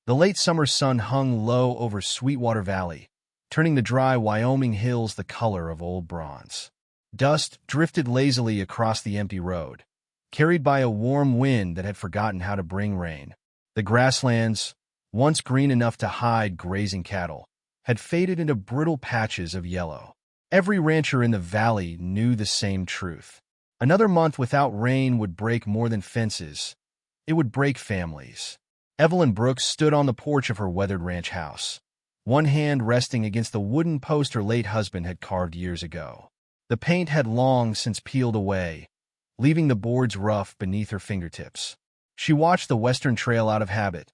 The late summer sun hung low over Sweetwater Valley, turning the dry Wyoming hills the color of old bronze. Dust drifted lazily across the empty road, carried by a warm wind that had forgotten how to bring rain. The grasslands, once green enough to hide grazing cattle, had faded into brittle patches of yellow. Every rancher in the valley knew the same truth. Another month without rain would break more than fences. It would break families. Evelyn Brooks stood on the porch of her weathered ranch house, one hand resting against the wooden post her late husband had carved years ago. The paint had long since peeled away, leaving the boards rough beneath her fingertips. She watched the Western Trail out of habit,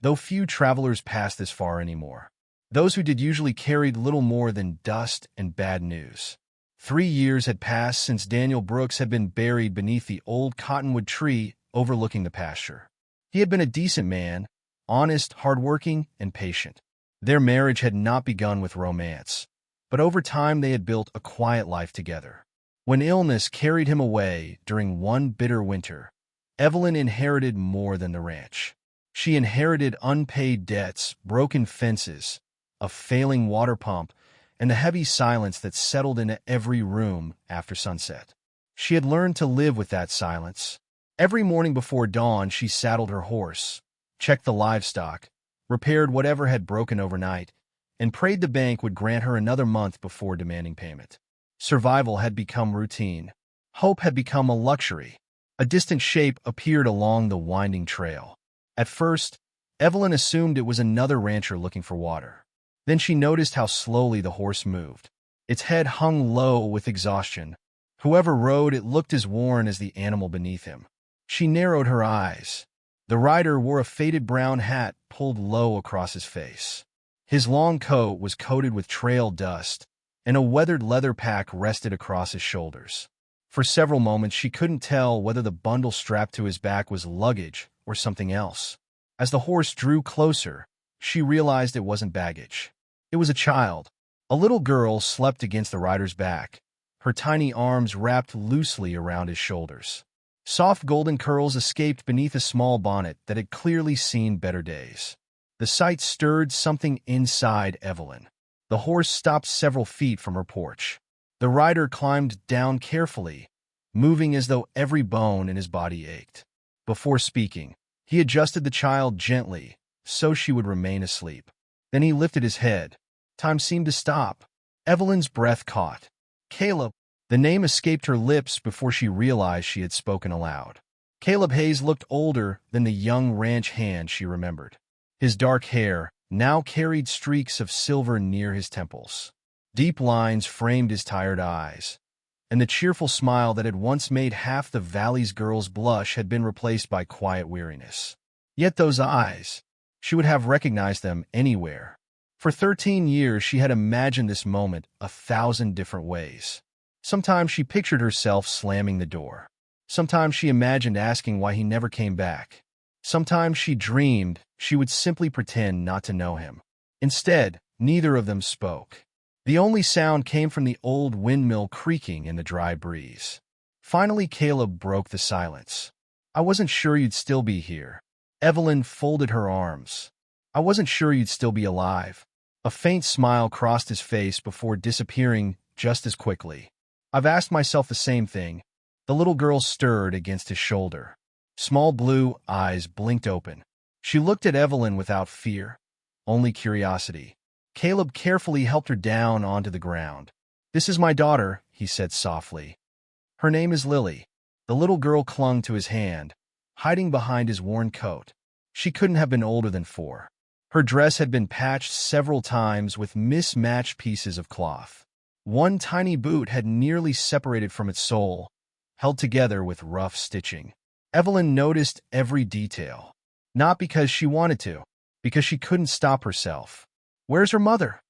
though few travelers passed this far anymore. Those who did usually carried little more than dust and bad news. 3 years had passed since Daniel Brooks had been buried beneath the old cottonwood tree overlooking the pasture. He had been a decent man, honest, hardworking, and patient. Their marriage had not begun with romance, but over time they had built a quiet life together. When illness carried him away during one bitter winter, Evelyn inherited more than the ranch. She inherited unpaid debts, broken fences, a failing water pump, and the heavy silence that settled into every room after sunset. She had learned to live with that silence. Every morning before dawn, she saddled her horse, checked the livestock, repaired whatever had broken overnight, and prayed the bank would grant her another month before demanding payment. Survival had become routine. Hope had become a luxury. A distant shape appeared along the winding trail. At first, Evelyn assumed it was another rancher looking for water. Then she noticed how slowly the horse moved. Its head hung low with exhaustion. Whoever rode it looked as worn as the animal beneath him. She narrowed her eyes. The rider wore a faded brown hat pulled low across his face. His long coat was coated with trail dust, and a weathered leather pack rested across his shoulders. For several moments she couldn't tell whether the bundle strapped to his back was luggage or something else. As the horse drew closer, she realized it wasn't baggage. It was a child. A little girl slept against the rider's back, her tiny arms wrapped loosely around his shoulders. Soft golden curls escaped beneath a small bonnet that had clearly seen better days. The sight stirred something inside Evelyn. The horse stopped several feet from her porch. The rider climbed down carefully, moving as though every bone in his body ached. Before speaking, he adjusted the child gently, so she would remain asleep. Then he lifted his head. Time seemed to stop. Evelyn's breath caught. Caleb. The name escaped her lips before she realized she had spoken aloud. Caleb Hayes looked older than the young ranch hand she remembered. His dark hair now carried streaks of silver near his temples. Deep lines framed his tired eyes, and the cheerful smile that had once made half the valley's girls blush had been replaced by quiet weariness. Yet those eyes, she would have recognized them anywhere. For 13 years she had imagined this moment 1,000 different ways. Sometimes she pictured herself slamming the door. Sometimes she imagined asking why he never came back. Sometimes she dreamed she would simply pretend not to know him. Instead, neither of them spoke. The only sound came from the old windmill creaking in the dry breeze. Finally, Caleb broke the silence. "I wasn't sure you'd still be here." Evelyn folded her arms. "I wasn't sure you'd still be alive." A faint smile crossed his face before disappearing just as quickly. "I've asked myself the same thing." The little girl stirred against his shoulder. Small blue eyes blinked open. She looked at Evelyn without fear, only curiosity. Caleb carefully helped her down onto the ground. "This is my daughter," he said softly. "Her name is Lily." The little girl clung to his hand, hiding behind his worn coat. She couldn't have been older than 4. Her dress had been patched several times with mismatched pieces of cloth. One tiny boot had nearly separated from its sole, held together with rough stitching. Evelyn noticed every detail, not because she wanted to, because she couldn't stop herself. "Where's her mother?"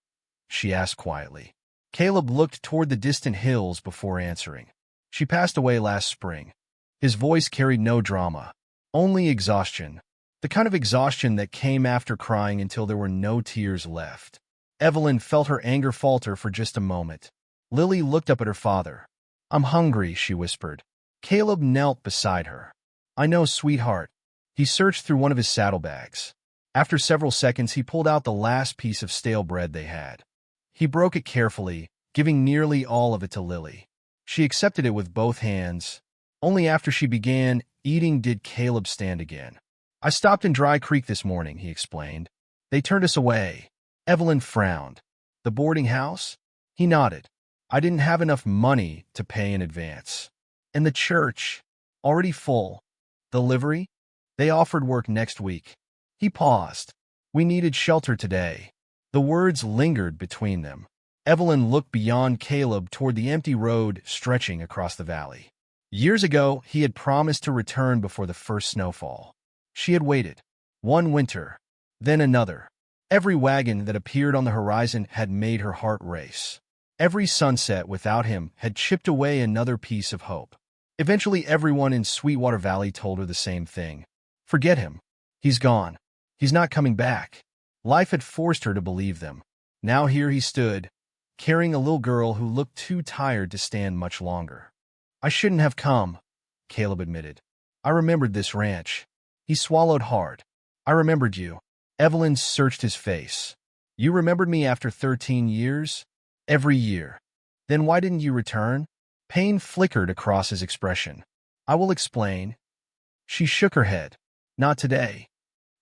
she asked quietly. Caleb looked toward the distant hills before answering. "She passed away last spring." His voice carried no drama, only exhaustion, the kind of exhaustion that came after crying until there were no tears left. Evelyn felt her anger falter for just a moment. Lily looked up at her father. "I'm hungry," she whispered. Caleb knelt beside her. "I know, sweetheart." He searched through one of his saddlebags. After several seconds, he pulled out the last piece of stale bread they had. He broke it carefully, giving nearly all of it to Lily. She accepted it with both hands. Only after she began eating did Caleb stand again. "I stopped in Dry Creek this morning," he explained. "They turned us away." Evelyn frowned. "The boarding house?" He nodded. "I didn't have enough money to pay in advance. And the church? Already full. The livery? They offered work next week." He paused. "We needed shelter today." The words lingered between them. Evelyn looked beyond Caleb toward the empty road stretching across the valley. Years ago, he had promised to return before the first snowfall. She had waited. One winter, then another. Every wagon that appeared on the horizon had made her heart race. Every sunset without him had chipped away another piece of hope. Eventually, everyone in Sweetwater Valley told her the same thing. "Forget him. He's gone. He's not coming back." Life had forced her to believe them. Now here he stood, carrying a little girl who looked too tired to stand much longer. "I shouldn't have come," Caleb admitted. "I remembered this ranch." He swallowed hard. "I remembered you." Evelyn searched his face. "You remembered me after 13 years? Every year. Then why didn't you return?" Pain flickered across his expression. "I will explain." She shook her head. "Not today."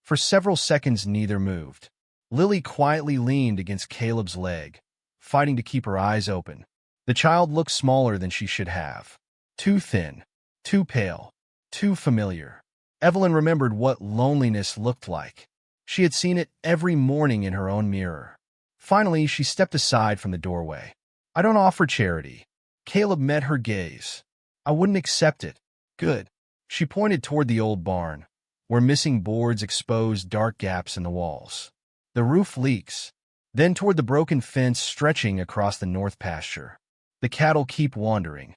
For several seconds neither moved. Lily quietly leaned against Caleb's leg, fighting to keep her eyes open. The child looked smaller than she should have. Too thin, too pale, too familiar. Evelyn remembered what loneliness looked like. She had seen it every morning in her own mirror. Finally, she stepped aside from the doorway. "I don't offer charity." Caleb met her gaze. "I wouldn't accept it." "Good." She pointed toward the old barn, where missing boards exposed dark gaps in the walls. "The roof leaks." Then toward the broken fence stretching across the north pasture. "The cattle keep wandering."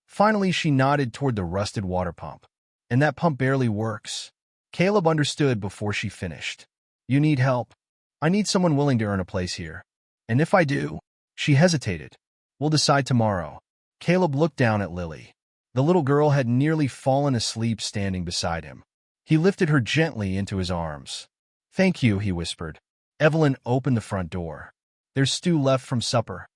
Finally, she nodded toward the rusted water pump. "And that pump barely works." Caleb understood before she finished. "You need help. I need someone willing to earn a place here. And if I do—" She hesitated. "We'll decide tomorrow." Caleb looked down at Lily. The little girl had nearly fallen asleep standing beside him. He lifted her gently into his arms. "Thank you," he whispered. Evelyn opened the front door. "There's stew left from supper."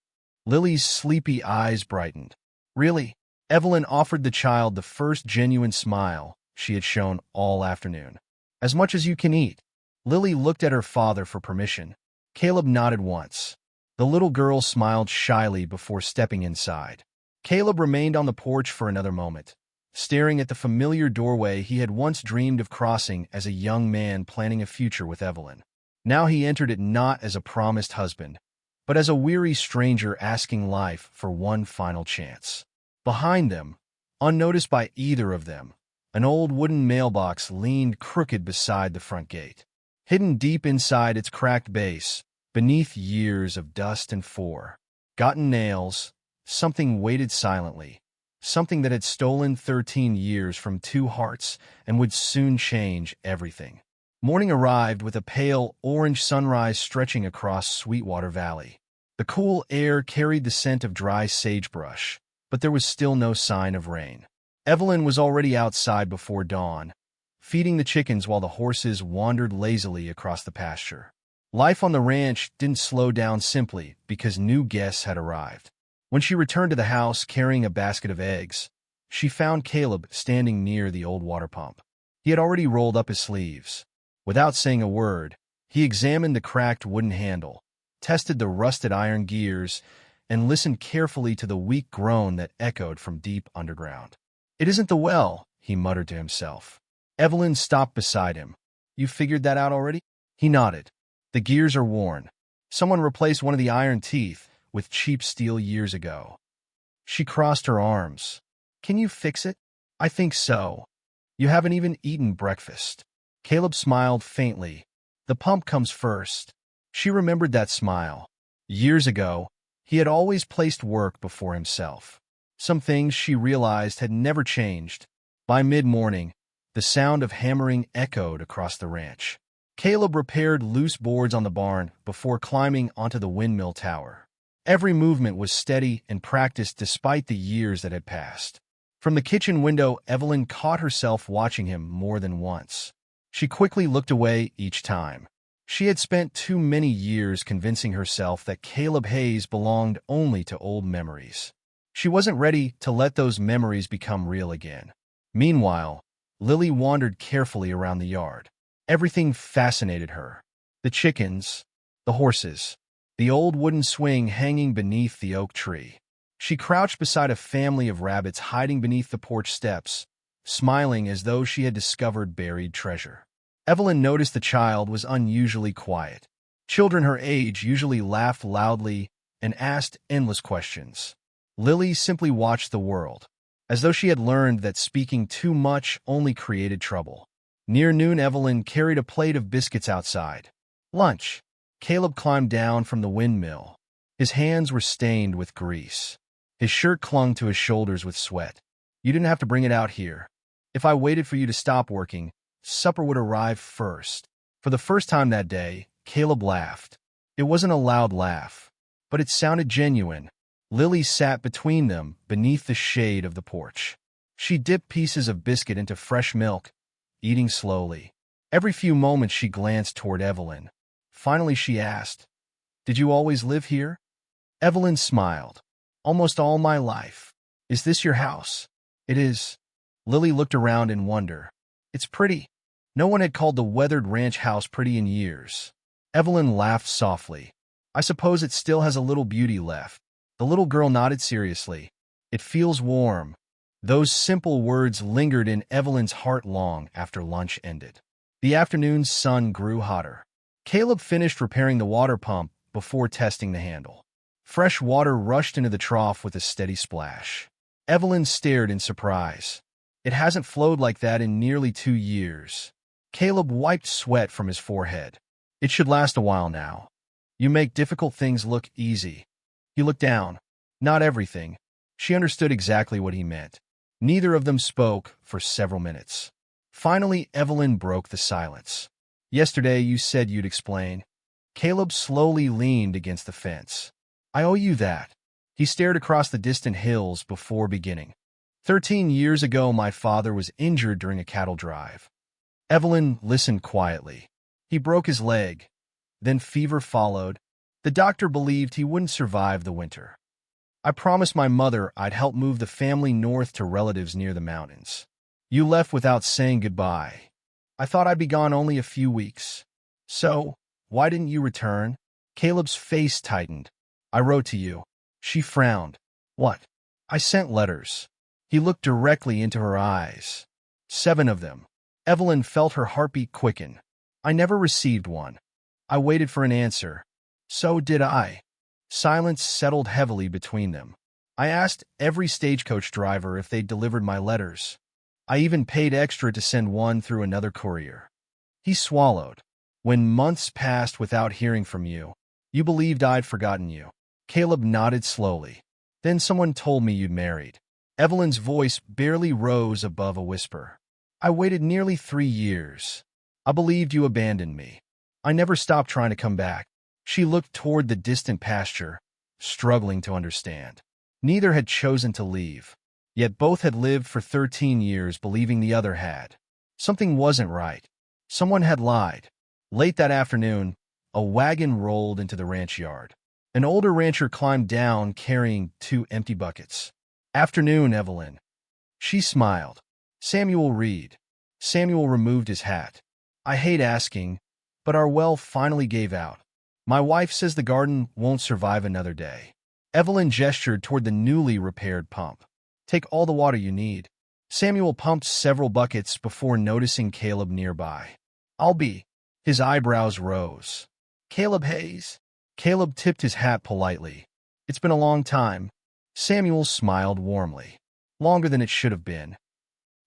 Lily's sleepy eyes brightened. "Really?" Evelyn offered the child the first genuine smile she had shown all afternoon. "As much as you can eat." Lily looked at her father for permission. Caleb nodded once. The little girl smiled shyly before stepping inside. Caleb remained on the porch for another moment, staring at the familiar doorway he had once dreamed of crossing as a young man planning a future with Evelyn. Now he entered it not as a promised husband, but as a weary stranger asking life for one final chance. Behind them, unnoticed by either of them, an old wooden mailbox leaned crooked beside the front gate. Hidden deep inside its cracked base, beneath years of dust and forgotten nails, something waited silently, something that had stolen 13 years from two hearts and would soon change everything. Morning arrived with a pale orange sunrise stretching across Sweetwater Valley. The cool air carried the scent of dry sagebrush, but there was still no sign of rain. Evelyn was already outside before dawn, feeding the chickens while the horses wandered lazily across the pasture. Life on the ranch didn't slow down simply because new guests had arrived. When she returned to the house carrying a basket of eggs, she found Caleb standing near the old water pump. He had already rolled up his sleeves. Without saying a word, he examined the cracked wooden handle, tested the rusted iron gears, and listened carefully to the weak groan that echoed from deep underground. "It isn't the well," he muttered to himself. Evelyn stopped beside him. "You figured that out already?" He nodded. "The gears are worn. Someone replaced one of the iron teeth with cheap steel years ago." She crossed her arms. "Can you fix it?" "I think so. You haven't even eaten breakfast." Caleb smiled faintly. "The pump comes first." She remembered that smile. Years ago, he had always placed work before himself. Some things she realized had never changed. By mid-morning, the sound of hammering echoed across the ranch. Caleb repaired loose boards on the barn before climbing onto the windmill tower. Every movement was steady and practiced despite the years that had passed. From the kitchen window, Evelyn caught herself watching him more than once. She quickly looked away each time. She had spent too many years convincing herself that Caleb Hayes belonged only to old memories. She wasn't ready to let those memories become real again. Meanwhile, Lily wandered carefully around the yard. Everything fascinated her. The chickens, the horses, the old wooden swing hanging beneath the oak tree. She crouched beside a family of rabbits hiding beneath the porch steps, smiling as though she had discovered buried treasure. Evelyn noticed the child was unusually quiet. Children her age usually laughed loudly and asked endless questions. Lily simply watched the world, as though she had learned that speaking too much only created trouble. Near noon, Evelyn carried a plate of biscuits outside. Lunch. Caleb climbed down from the windmill. His hands were stained with grease. His shirt clung to his shoulders with sweat. You didn't have to bring it out here. If I waited for you to stop working, supper would arrive first. For the first time that day, Caleb laughed. It wasn't a loud laugh, but it sounded genuine. Lily sat between them beneath the shade of the porch. She dipped pieces of biscuit into fresh milk, eating slowly. Every few moments she glanced toward Evelyn. Finally she asked, "Did you always live here?" Evelyn smiled. "Almost all my life. Is this your house?" "It is." Lily looked around in wonder. "It's pretty." No one had called the weathered ranch house pretty in years. Evelyn laughed softly. "I suppose it still has a little beauty left." The little girl nodded seriously. "It feels warm." Those simple words lingered in Evelyn's heart long after lunch ended. The afternoon's sun grew hotter. Caleb finished repairing the water pump before testing the handle. Fresh water rushed into the trough with a steady splash. Evelyn stared in surprise. It hasn't flowed like that in nearly 2 years. Caleb wiped sweat from his forehead. "It should last a while now. You make difficult things look easy." He looked down. Not everything. She understood exactly what he meant. Neither of them spoke for several minutes. Finally, Evelyn broke the silence. "Yesterday you said you'd explain." Caleb slowly leaned against the fence. "I owe you that." He stared across the distant hills before beginning. 13 years ago, my father was injured during a cattle drive." Evelyn listened quietly. "He broke his leg. Then fever followed. The doctor believed he wouldn't survive the winter. I promised my mother I'd help move the family north to relatives near the mountains. You left without saying goodbye. I thought I'd be gone only a few weeks. So, why didn't you return?" Caleb's face tightened. "I wrote to you." She frowned. "What?" "I sent letters." He looked directly into her eyes. 7 of them. Evelyn felt her heartbeat quicken. "I never received one. I waited for an answer." "So did I." Silence settled heavily between them. "I asked every stagecoach driver if they'd delivered my letters. I even paid extra to send one through another courier." He swallowed. "When months passed without hearing from you, you believed I'd forgotten you." Caleb nodded slowly. "Then someone told me you'd married." Evelyn's voice barely rose above a whisper. "I waited nearly 3 years. I believed you abandoned me. I never stopped trying to come back." She looked toward the distant pasture, struggling to understand. Neither had chosen to leave, yet both had lived for 13 years believing the other had. Something wasn't right. Someone had lied. Late that afternoon, a wagon rolled into the ranch yard. An older rancher climbed down carrying 2 empty buckets. "Afternoon, Evelyn." She smiled. "Samuel Reed." Samuel removed his hat. "I hate asking, but our well finally gave out. My wife says the garden won't survive another day." Evelyn gestured toward the newly repaired pump. "Take all the water you need." Samuel pumped several buckets before noticing Caleb nearby. "I'll be." His eyebrows rose. "Caleb Hayes?" Caleb tipped his hat politely. "It's been a long time." Samuel smiled warmly. "Longer than it should have been."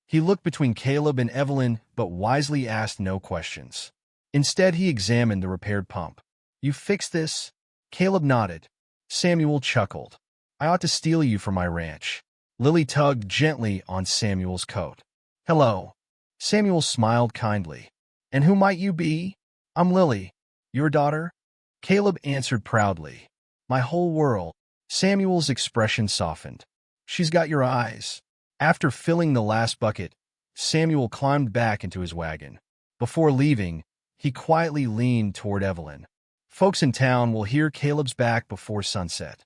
He looked between Caleb and Evelyn, but wisely asked no questions. Instead, he examined the repaired pump. "You fixed this?" Caleb nodded. Samuel chuckled. "I ought to steal you from my ranch." Lily tugged gently on Samuel's coat. "Hello." Samuel smiled kindly. "And who might you be?" "I'm Lily. Your daughter?" Caleb answered proudly. "My whole world." Samuel's expression softened. "She's got your eyes." After filling the last bucket, Samuel climbed back into his wagon. Before leaving, he quietly leaned toward Evelyn. Folks in town will hear Caleb's back before sunset.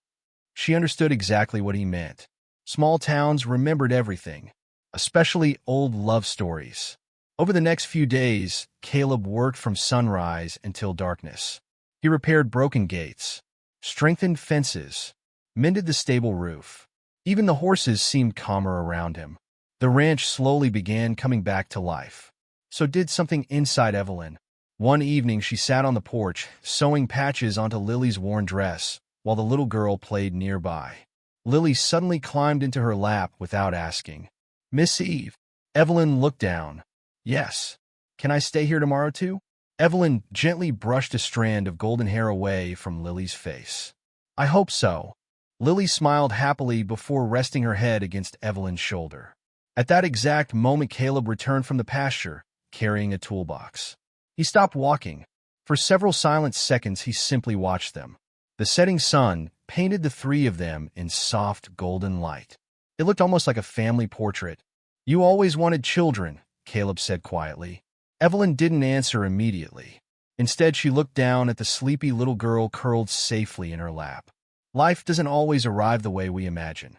She understood exactly what he meant. Small towns remembered everything, especially old love stories. Over the next few days, Caleb worked from sunrise until darkness. He repaired broken gates, strengthened fences, mended the stable roof. Even the horses seemed calmer around him. The ranch slowly began coming back to life. So did something inside Evelyn. One evening she sat on the porch, sewing patches onto Lily's worn dress, while the little girl played nearby. Lily suddenly climbed into her lap without asking. "Miss Eve." Evelyn looked down. "Yes. Can I stay here tomorrow too?" Evelyn gently brushed a strand of golden hair away from Lily's face. "I hope so." Lily smiled happily before resting her head against Evelyn's shoulder. At that exact moment, Caleb returned from the pasture, carrying a toolbox. He stopped walking. For several silent seconds, he simply watched them. The setting sun painted the three of them in soft golden light. It looked almost like a family portrait. "You always wanted children," Caleb said quietly. Evelyn didn't answer immediately. Instead, she looked down at the sleepy little girl curled safely in her lap. "Life doesn't always arrive the way we imagine."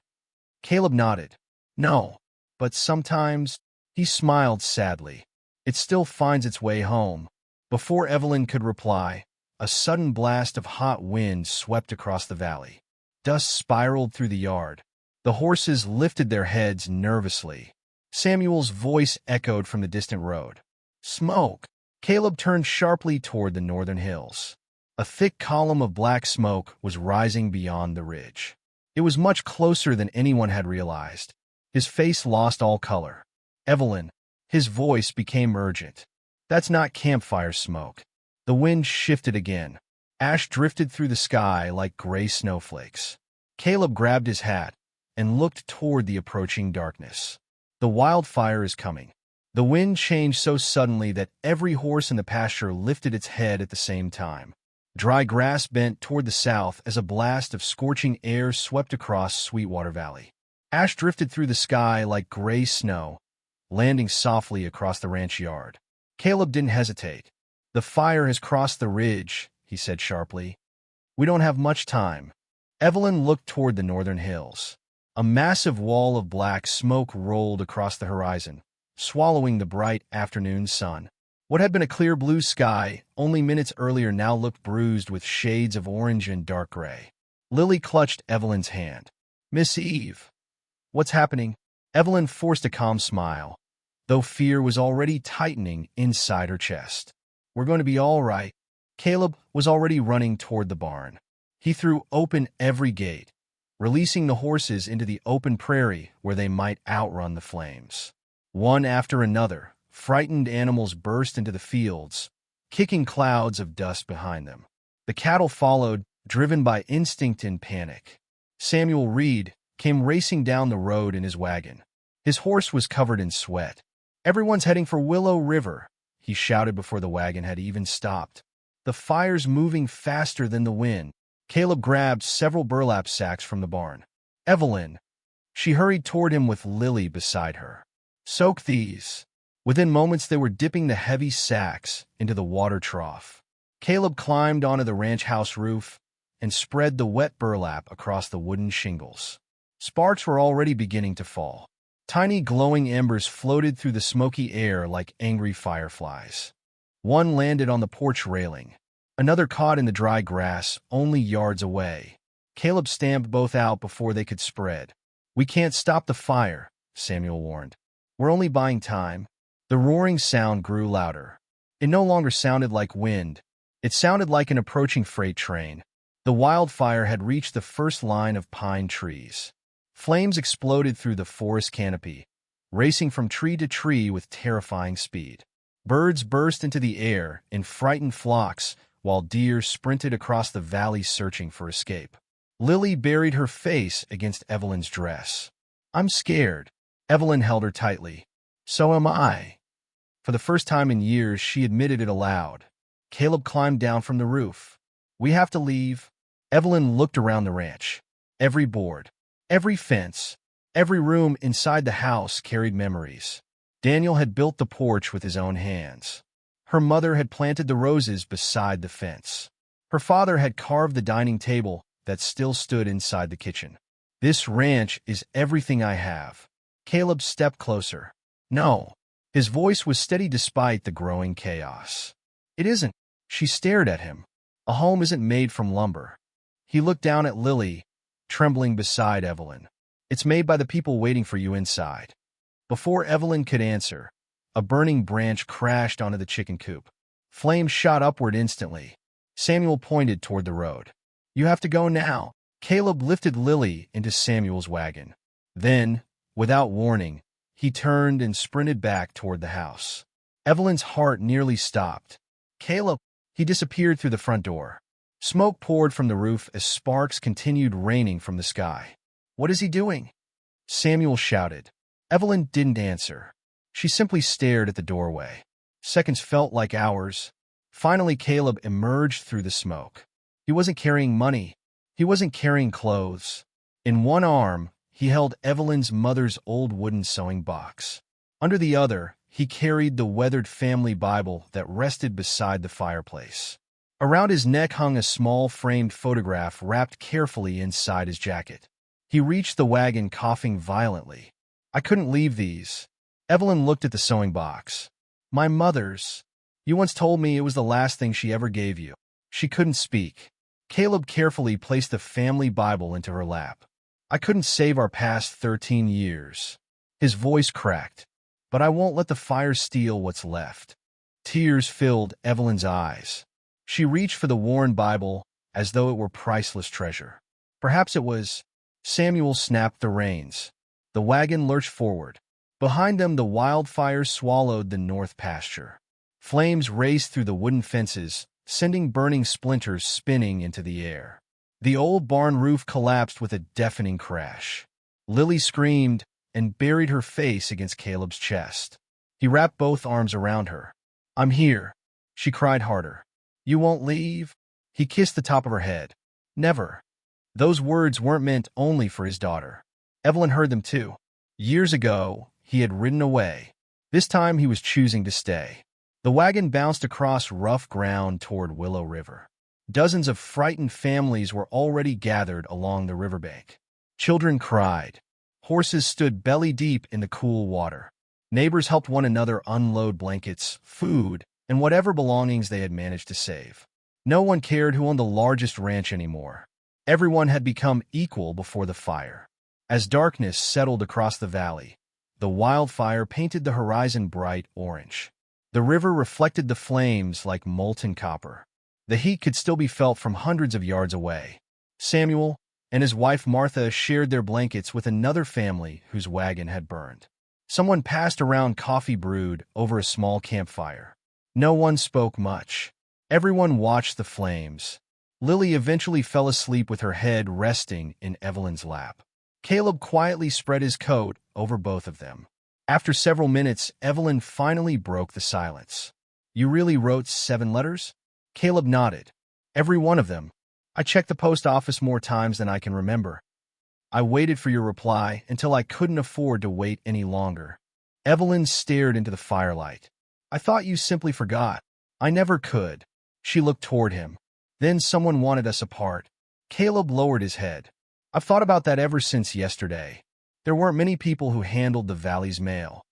Caleb nodded. "No, but sometimes," he smiled sadly, "it still finds its way home." Before Evelyn could reply, a sudden blast of hot wind swept across the valley. Dust spiraled through the yard. The horses lifted their heads nervously. Samuel's voice echoed from the distant road. "Smoke!" Caleb turned sharply toward the northern hills. A thick column of black smoke was rising beyond the ridge. It was much closer than anyone had realized. His face lost all color. "Evelyn," his voice became urgent. "That's not campfire smoke." The wind shifted again. Ash drifted through the sky like gray snowflakes. Caleb grabbed his hat and looked toward the approaching darkness. "The wildfire is coming." The wind changed so suddenly that every horse in the pasture lifted its head at the same time. Dry grass bent toward the south as a blast of scorching air swept across Sweetwater Valley. Ash drifted through the sky like gray snow, landing softly across the ranch yard. Caleb didn't hesitate. "The fire has crossed the ridge," he said sharply. "We don't have much time." Evelyn looked toward the northern hills. A massive wall of black smoke rolled across the horizon, swallowing the bright afternoon sun. What had been a clear blue sky only minutes earlier now looked bruised with shades of orange and dark gray. Lily clutched Evelyn's hand. "Miss Eve." "What's happening?" Evelyn forced a calm smile, though fear was already tightening inside her chest. "We're going to be all right." Caleb was already running toward the barn. He threw open every gate, releasing the horses into the open prairie where they might outrun the flames. One after another, frightened animals burst into the fields, kicking clouds of dust behind them. The cattle followed, driven by instinct and panic. Samuel Reed came racing down the road in his wagon. His horse was covered in sweat. "Everyone's heading for Willow River," he shouted before the wagon had even stopped. "The fire's moving faster than the wind." Caleb grabbed several burlap sacks from the barn. "Evelyn." She hurried toward him with Lily beside her. "Soak these." Within moments, they were dipping the heavy sacks into the water trough. Caleb climbed onto the ranch house roof and spread the wet burlap across the wooden shingles. Sparks were already beginning to fall. Tiny glowing embers floated through the smoky air like angry fireflies. One landed on the porch railing. Another caught in the dry grass only yards away. Caleb stamped both out before they could spread. "We can't stop the fire," Samuel warned. "We're only buying time." The roaring sound grew louder. It no longer sounded like wind. It sounded like an approaching freight train. The wildfire had reached the first line of pine trees. Flames exploded through the forest canopy, racing from tree to tree with terrifying speed. Birds burst into the air in frightened flocks, while deer sprinted across the valley searching for escape. Lily buried her face against Evelyn's dress. "I'm scared." Evelyn held her tightly. "So am I." For the first time in years, she admitted it aloud. Caleb climbed down from the roof. "We have to leave." Evelyn looked around the ranch. Every board, every fence, every room inside the house carried memories. Daniel had built the porch with his own hands. Her mother had planted the roses beside the fence. Her father had carved the dining table that still stood inside the kitchen. This ranch is everything I have. Caleb stepped closer. No. His voice was steady despite the growing chaos. It isn't. She stared at him. A home isn't made from lumber. He looked down at Lily, trembling beside Evelyn. It's made by the people waiting for you inside. Before Evelyn could answer, a burning branch crashed onto the chicken coop. Flames shot upward instantly. Samuel pointed toward the road. You have to go now. Caleb lifted Lily into Samuel's wagon. Then, without warning, he turned and sprinted back toward the house. Evelyn's heart nearly stopped. Caleb, he disappeared through the front door. Smoke poured from the roof as sparks continued raining from the sky. What is he doing? Samuel shouted. Evelyn didn't answer. She simply stared at the doorway. Seconds felt like hours. Finally, Caleb emerged through the smoke. He wasn't carrying money. He wasn't carrying clothes. In one arm, he held Evelyn's mother's old wooden sewing box. Under the other, he carried the weathered family Bible that rested beside the fireplace. Around his neck hung a small framed photograph wrapped carefully inside his jacket. He reached the wagon coughing violently. I couldn't leave these. Evelyn looked at the sewing box. My mother's. You once told me it was the last thing she ever gave you. She couldn't speak. Caleb carefully placed the family Bible into her lap. I couldn't save our past 13 years. His voice cracked. But I won't let the fire steal what's left. Tears filled Evelyn's eyes. She reached for the worn Bible as though it were priceless treasure. Perhaps it was. Samuel snapped the reins. The wagon lurched forward. Behind them, the wildfire swallowed the north pasture. Flames raced through the wooden fences, sending burning splinters spinning into the air. The old barn roof collapsed with a deafening crash. Lily screamed and buried her face against Caleb's chest. He wrapped both arms around her. I'm here. She cried harder. You won't leave? He kissed the top of her head. Never. Those words weren't meant only for his daughter. Evelyn heard them too. Years ago, he had ridden away. This time he was choosing to stay. The wagon bounced across rough ground toward Willow River. Dozens of frightened families were already gathered along the riverbank. Children cried. Horses stood belly deep in the cool water. Neighbors helped one another unload blankets, food, and whatever belongings they had managed to save. No one cared who owned the largest ranch anymore. Everyone had become equal before the fire. As darkness settled across the valley, the wildfire painted the horizon bright orange. The river reflected the flames like molten copper. The heat could still be felt from hundreds of yards away. Samuel and his wife Martha shared their blankets with another family whose wagon had burned. Someone passed around coffee brewed over a small campfire. No one spoke much. Everyone watched the flames. Lily eventually fell asleep with her head resting in Evelyn's lap. Caleb quietly spread his coat over both of them. After several minutes, Evelyn finally broke the silence. You really wrote 7 letters? Caleb nodded. Every one of them. I checked the post office more times than I can remember. I waited for your reply until I couldn't afford to wait any longer. Evelyn stared into the firelight. I thought you simply forgot. I never could. She looked toward him. Then someone wanted us apart. Caleb lowered his head. I've thought about that ever since yesterday. There weren't many people who handled the valley's mail.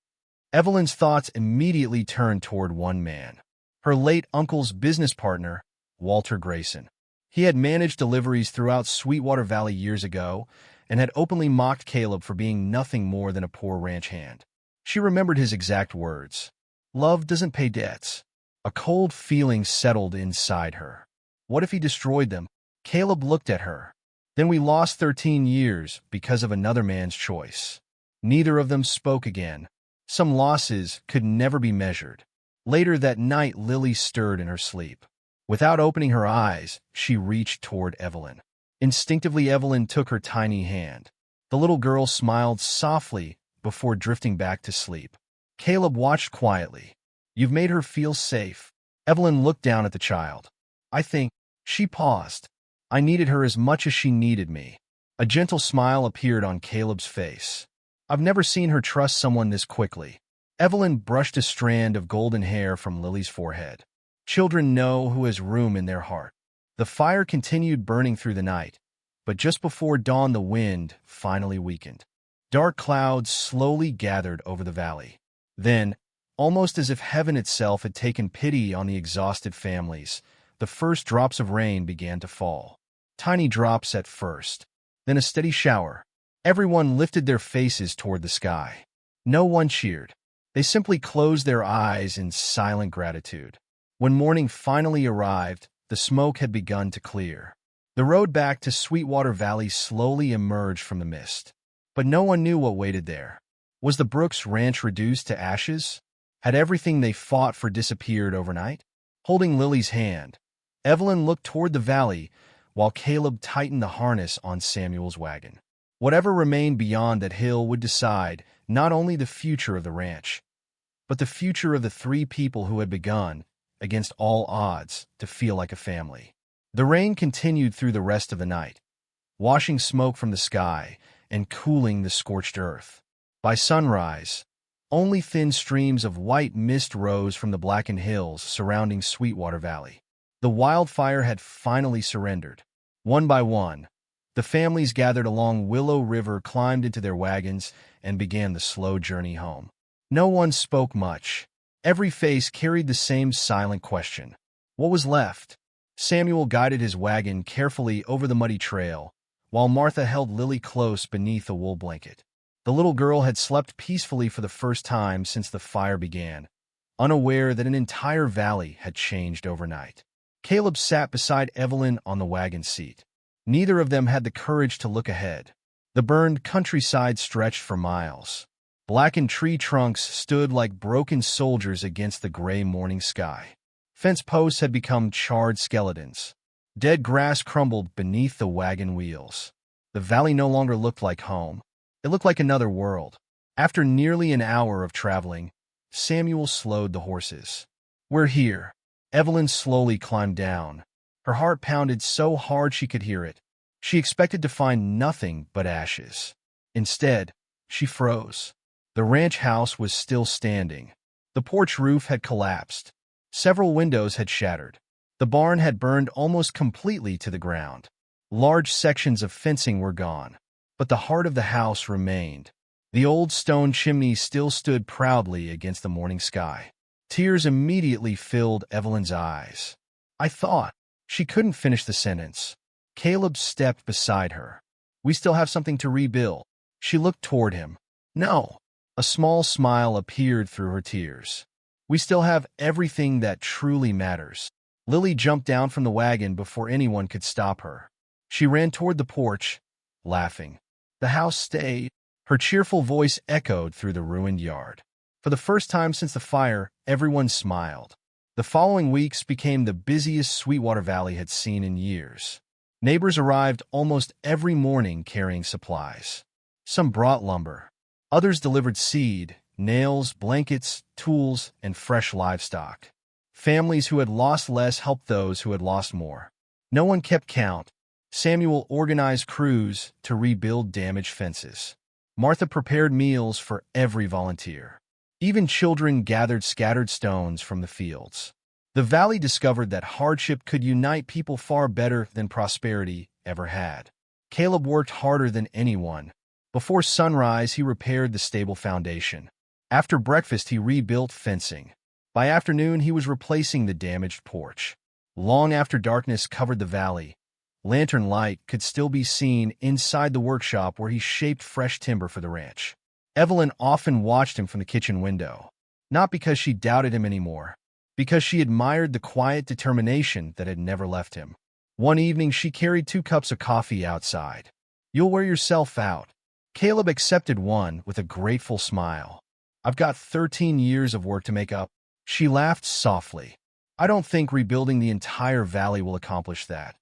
Evelyn's thoughts immediately turned toward one man. Her late uncle's business partner, Walter Grayson. He had managed deliveries throughout Sweetwater Valley years ago and had openly mocked Caleb for being nothing more than a poor ranch hand. She remembered his exact words. Love doesn't pay debts. A cold feeling settled inside her. What if he destroyed them? Caleb looked at her. Then we lost 13 years because of another man's choice. Neither of them spoke again. Some losses could never be measured. Later that night, Lily stirred in her sleep. Without opening her eyes, she reached toward Evelyn. Instinctively, Evelyn took her tiny hand. The little girl smiled softly before drifting back to sleep. Caleb watched quietly. You've made her feel safe. Evelyn looked down at the child. I think. She paused. I needed her as much as she needed me. A gentle smile appeared on Caleb's face. I've never seen her trust someone this quickly. Evelyn brushed a strand of golden hair from Lily's forehead. Children know who has room in their heart. The fire continued burning through the night, but just before dawn the wind finally weakened. Dark clouds slowly gathered over the valley. Then, almost as if heaven itself had taken pity on the exhausted families, the first drops of rain began to fall. Tiny drops at first, then a steady shower. Everyone lifted their faces toward the sky. No one cheered. They simply closed their eyes in silent gratitude. When morning finally arrived, the smoke had begun to clear. The road back to Sweetwater Valley slowly emerged from the mist. But no one knew what waited there. Was the Brooks Ranch reduced to ashes? Had everything they fought for disappeared overnight? Holding Lily's hand, Evelyn looked toward the valley while Caleb tightened the harness on Samuel's wagon. Whatever remained beyond that hill would decide not only the future of the ranch, but the future of the three people who had begun, against all odds, to feel like a family. The rain continued through the rest of the night, washing smoke from the sky and cooling the scorched earth. By sunrise, only thin streams of white mist rose from the blackened hills surrounding Sweetwater Valley. The wildfire had finally surrendered. One by one, the families gathered along Willow River climbed into their wagons and began the slow journey home. No one spoke much. Every face carried the same silent question. What was left? Samuel guided his wagon carefully over the muddy trail, while Martha held Lily close beneath a wool blanket. The little girl had slept peacefully for the first time since the fire began, unaware that an entire valley had changed overnight. Caleb sat beside Evelyn on the wagon seat. Neither of them had the courage to look ahead. The burned countryside stretched for miles. Blackened tree trunks stood like broken soldiers against the gray morning sky. Fence posts had become charred skeletons. Dead grass crumbled beneath the wagon wheels. The valley no longer looked like home. It looked like another world. After nearly an hour of traveling, Samuel slowed the horses. "We're here." Evelyn slowly climbed down. Her heart pounded so hard she could hear it. She expected to find nothing but ashes. Instead, she froze. The ranch house was still standing. The porch roof had collapsed. Several windows had shattered. The barn had burned almost completely to the ground. Large sections of fencing were gone, but the heart of the house remained. The old stone chimney still stood proudly against the morning sky. Tears immediately filled Evelyn's eyes. "I thought." She couldn't finish the sentence. Caleb stepped beside her. "We still have something to rebuild." She looked toward him. "No." A small smile appeared through her tears. "We still have everything that truly matters." Lily jumped down from the wagon before anyone could stop her. She ran toward the porch, laughing. The house stayed. Her cheerful voice echoed through the ruined yard. For the first time since the fire, everyone smiled. The following weeks became the busiest Sweetwater Valley had seen in years. Neighbors arrived almost every morning carrying supplies. Some brought lumber. Others delivered seed, nails, blankets, tools, and fresh livestock. Families who had lost less helped those who had lost more. No one kept count. Samuel organized crews to rebuild damaged fences. Martha prepared meals for every volunteer. Even children gathered scattered stones from the fields. The valley discovered that hardship could unite people far better than prosperity ever had. Caleb worked harder than anyone. Before sunrise, he repaired the stable foundation. After breakfast, he rebuilt fencing. By afternoon, he was replacing the damaged porch. Long after darkness covered the valley, lantern light could still be seen inside the workshop where he shaped fresh timber for the ranch. Evelyn often watched him from the kitchen window, not because she doubted him anymore, because she admired the quiet determination that had never left him. One evening, she carried 2 cups of coffee outside. "You'll wear yourself out." Caleb accepted one with a grateful smile. "I've got 13 years of work to make up." She laughed softly. "I don't think rebuilding the entire valley will accomplish that.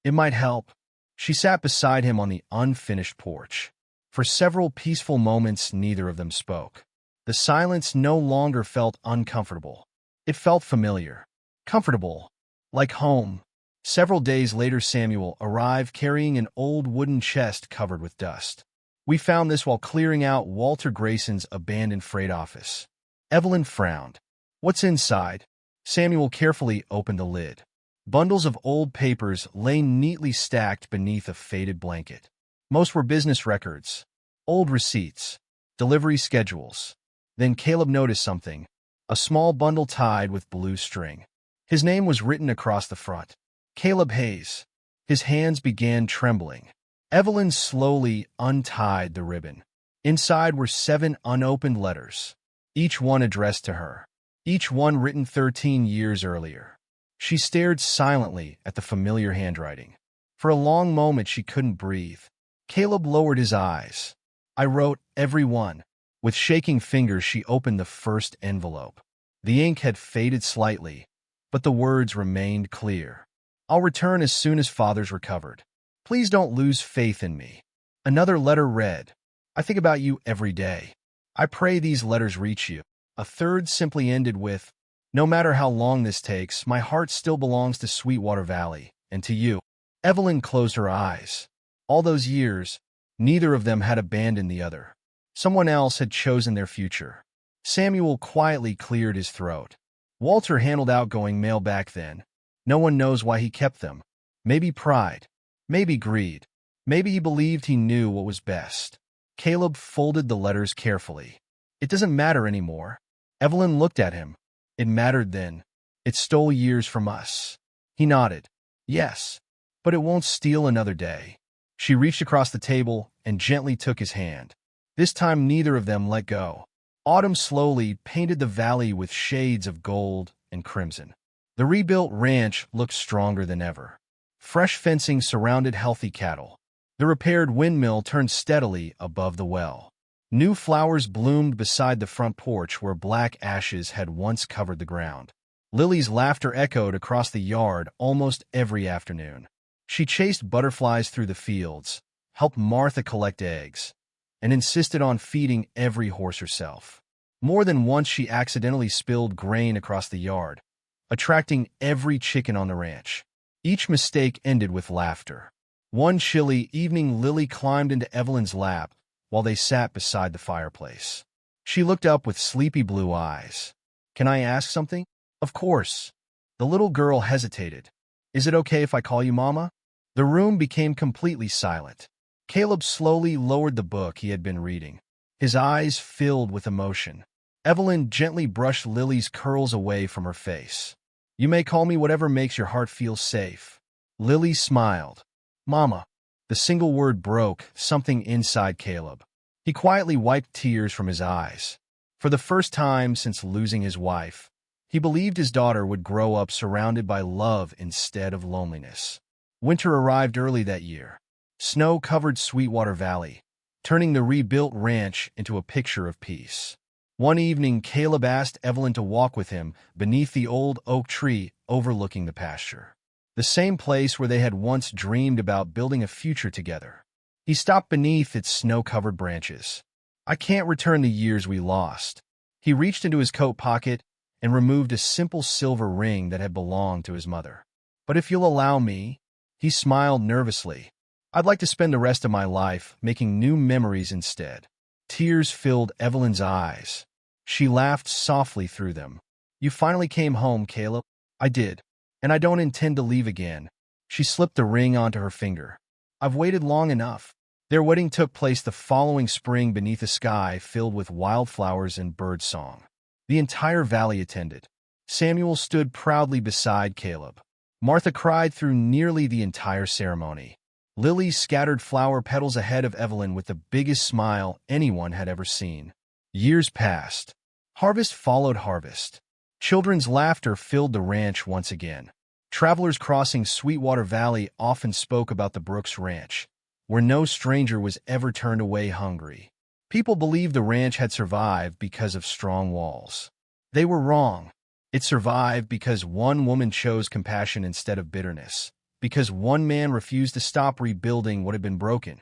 It might help." She sat beside him on the unfinished porch. For several peaceful moments, neither of them spoke. The silence no longer felt uncomfortable. It felt familiar. Comfortable. Like home. Several days later, Samuel arrived carrying an old wooden chest covered with dust. "We found this while clearing out Walter Grayson's abandoned freight office." Evelyn frowned. What's inside? Samuel carefully opened the lid. Bundles of old papers lay neatly stacked beneath a faded blanket. Most were business records, old receipts, delivery schedules. Then Caleb noticed something, a small bundle tied with blue string. His name was written across the front. Caleb Hayes. His hands began trembling. Evelyn slowly untied the ribbon. Inside were 7 unopened letters, each one addressed to her, each one written 13 years earlier. She stared silently at the familiar handwriting. For a long moment she couldn't breathe. Caleb lowered his eyes. I wrote every one. With shaking fingers she opened the first envelope. The ink had faded slightly, but the words remained clear. I'll return as soon as Father's recovered. Please don't lose faith in me. Another letter read, I think about you every day. I pray these letters reach you. A third simply ended with, no matter how long this takes, my heart still belongs to Sweetwater Valley, and to you. Evelyn closed her eyes. All those years, neither of them had abandoned the other. Someone else had chosen their future. Samuel quietly cleared his throat. Walter handled outgoing mail back then. No one knows why he kept them. Maybe pride. Maybe greed. Maybe he believed he knew what was best. Caleb folded the letters carefully. It doesn't matter anymore. Evelyn looked at him. It mattered then. It stole years from us. He nodded. Yes, but it won't steal another day. She reached across the table and gently took his hand. This time neither of them let go. Autumn slowly painted the valley with shades of gold and crimson. The rebuilt ranch looked stronger than ever. Fresh fencing surrounded healthy cattle. The repaired windmill turned steadily above the well. New flowers bloomed beside the front porch where black ashes had once covered the ground. Lily's laughter echoed across the yard almost every afternoon. She chased butterflies through the fields, helped Martha collect eggs, and insisted on feeding every horse herself. More than once she accidentally spilled grain across the yard, attracting every chicken on the ranch. Each mistake ended with laughter. One chilly evening Lily climbed into Evelyn's lap while they sat beside the fireplace. She looked up with sleepy blue eyes. Can I ask something? Of course. The little girl hesitated. Is it okay if I call you Mama? The room became completely silent. Caleb slowly lowered the book he had been reading. His eyes filled with emotion. Evelyn gently brushed Lily's curls away from her face. You may call me whatever makes your heart feel safe. Lily smiled. Mama. The single word broke something inside Caleb. He quietly wiped tears from his eyes. For the first time since losing his wife, he believed his daughter would grow up surrounded by love instead of loneliness. Winter arrived early that year. Snow covered Sweetwater Valley, turning the rebuilt ranch into a picture of peace. One evening, Caleb asked Evelyn to walk with him beneath the old oak tree overlooking the pasture. The same place where they had once dreamed about building a future together. He stopped beneath its snow-covered branches. I can't return the years we lost. He reached into his coat pocket and removed a simple silver ring that had belonged to his mother. But if you'll allow me, he smiled nervously. I'd like to spend the rest of my life making new memories instead. Tears filled Evelyn's eyes. She laughed softly through them. You finally came home, Caleb. I did. And I don't intend to leave again. She slipped the ring onto her finger. I've waited long enough. Their wedding took place the following spring beneath a sky filled with wildflowers and birdsong. The entire valley attended. Samuel stood proudly beside Caleb. Martha cried through nearly the entire ceremony. Lily scattered flower petals ahead of Evelyn with the biggest smile anyone had ever seen. Years passed. Harvest followed harvest. Children's laughter filled the ranch once again. Travelers crossing Sweetwater Valley often spoke about the Brooks Ranch, where no stranger was ever turned away hungry. People believed the ranch had survived because of strong walls. They were wrong. It survived because one woman chose compassion instead of bitterness, because one man refused to stop rebuilding what had been broken,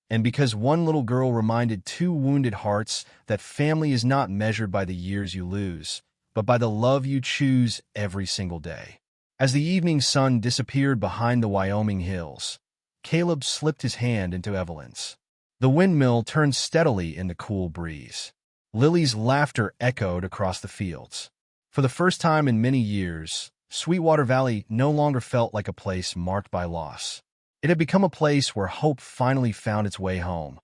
and because one little girl reminded 2 wounded hearts that family is not measured by the years you lose, but by the love you choose every single day. As the evening sun disappeared behind the Wyoming hills, Caleb slipped his hand into Evelyn's. The windmill turned steadily in the cool breeze. Lily's laughter echoed across the fields. For the first time in many years, Sweetwater Valley no longer felt like a place marked by loss. It had become a place where hope finally found its way home.